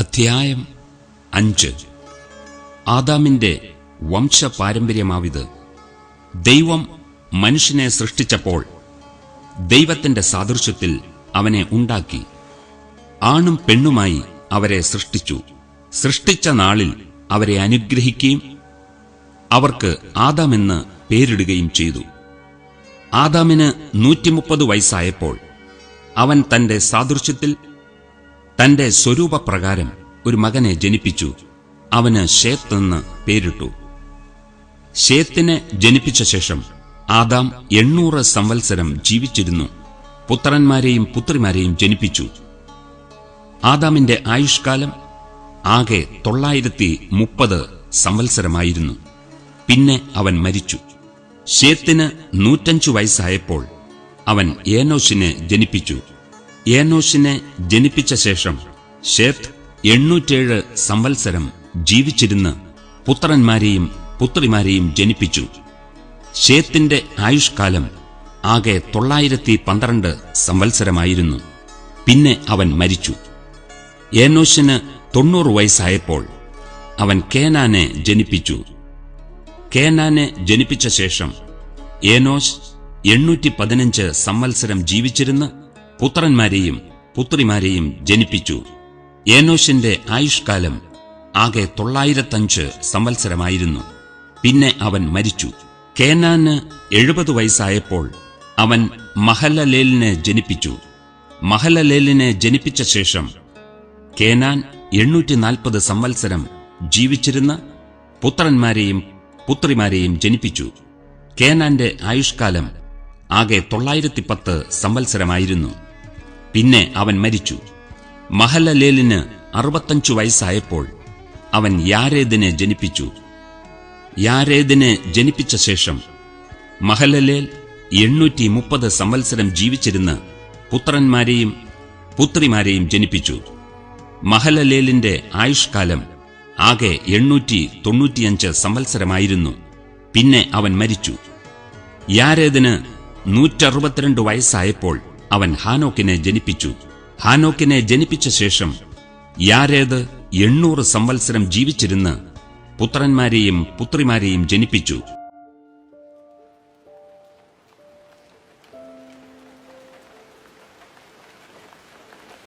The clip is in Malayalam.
അധ്യായം 5. ആദാമിന്റെ വംശപാരമ്പര്യമാവിത്. ദൈവം മനുഷ്യനെ സൃഷ്ടിച്ചപ്പോൾ ദൈവത്തിന്റെ സാദൃശ്യത്തിൽ അവനെ ഉണ്ടാക്കി, ആണും പെണ്ണുമായി അവരെ സൃഷ്ടിച്ചു. സൃഷ്ടിച്ച നാളിൽ അവരെ അനുഗ്രഹിക്കുകയും അവർക്ക് ആദാമെന്ന് പേരിടുകയും ചെയ്തു. ആദാമിന് 130 വയസ്സായപ്പോൾ അവൻ തന്റെ സാദൃശ്യത്തിൽ തന്റെ സ്വരൂപപ്രകാരം ഒരു മകനെ ജനിപ്പിച്ചു. അവന് ശേത്ത് എന്ന് പേരിട്ടു. ശേത്തിനെ ജനിപ്പിച്ച ശേഷം ആദാം 800 സംവത്സരം ജീവിച്ചിരുന്നു. പുത്രന്മാരെയും പുത്രിമാരെയും ജനിപ്പിച്ചു. ആദാമിന്റെ ആയുഷ്കാലം ആകെ 930 സംവത്സരമായിരുന്നു. പിന്നെ അവൻ മരിച്ചു. ശേത്തിന് 105 വയസ്സായപ്പോൾ അവൻ ഏനോശിനെ ജനിപ്പിച്ചു. ഏനോശിനെ ജനിപ്പിച്ച ശേഷം ശേത്ത് 807 സംവത്സരം ജീവിച്ചിരുന്ന് പുത്രന്മാരെയും പുത്രിമാരെയും ജനിപ്പിച്ചു. ശേത്തിന്റെ ആയുഷ്കാലം ആകെ 912 സംവത്സരമായിരുന്നു. പിന്നെ അവൻ മരിച്ചു. ഏനോശിന് 90 വയസ്സായപ്പോൾ അവൻ കേനാനെ ജനിപ്പിച്ചു. കേനാനെ ജനിപ്പിച്ച ശേഷം ഏനോശ് 815 സംവത്സരം ജീവിച്ചിരുന്ന് പുത്രന്മാരെയും പുത്രിമാരെയും ജനിപ്പിച്ചു. ഏനോശിന്റെ ആയുഷ്കാലം ആകെ 905 സംവത്സരമായിരുന്നു. പിന്നെ അവൻ മരിച്ചു. കേനാന് 70 വയസ്സായപ്പോൾ അവൻ മഹലലേലിനെ ജനിപ്പിച്ചു. മഹലലേലിനെ ജനിപ്പിച്ച ശേഷം കേനാൻ 840 സംവത്സരം ജീവിച്ചിരുന്ന് പുത്രന്മാരെയും പുത്രിമാരെയും ജനിപ്പിച്ചു. കേനാന്റെ ആയുഷ്കാലം ആകെ 910 സംവത്സരമായിരുന്നു. പിന്നെ അവൻ മരിച്ചു. മഹലലേലിന് 65 വയസ്സായപ്പോൾ അവൻ യാരേദിനെ ജനിപ്പിച്ചു. യാരേദിനെ ജനിപ്പിച്ച ശേഷം മഹലലേൽ 830 സംവത്സരം ജീവിച്ചിരുന്ന് പുത്രന്മാരെയും പുത്രിമാരെയും ജനിപ്പിച്ചു. മഹലലേലിന്റെ ആയുഷ്കാലം ആകെ 895 സംവത്സരമായിരുന്നു. പിന്നെ അവൻ മരിച്ചു. യാരേദിന് 162 വയസ്സായപ്പോൾ അവൻ ഹാനോക്കിനെ ജനിപ്പിച്ചു. ഹാനോക്കിനെ ജനിപ്പിച്ച ശേഷം യാരേദ് 800 സംവത്സരം ജീവിച്ചിരുന്ന് പുത്രന്മാരെയും പുത്രിമാരെയും ജനിപ്പിച്ചു.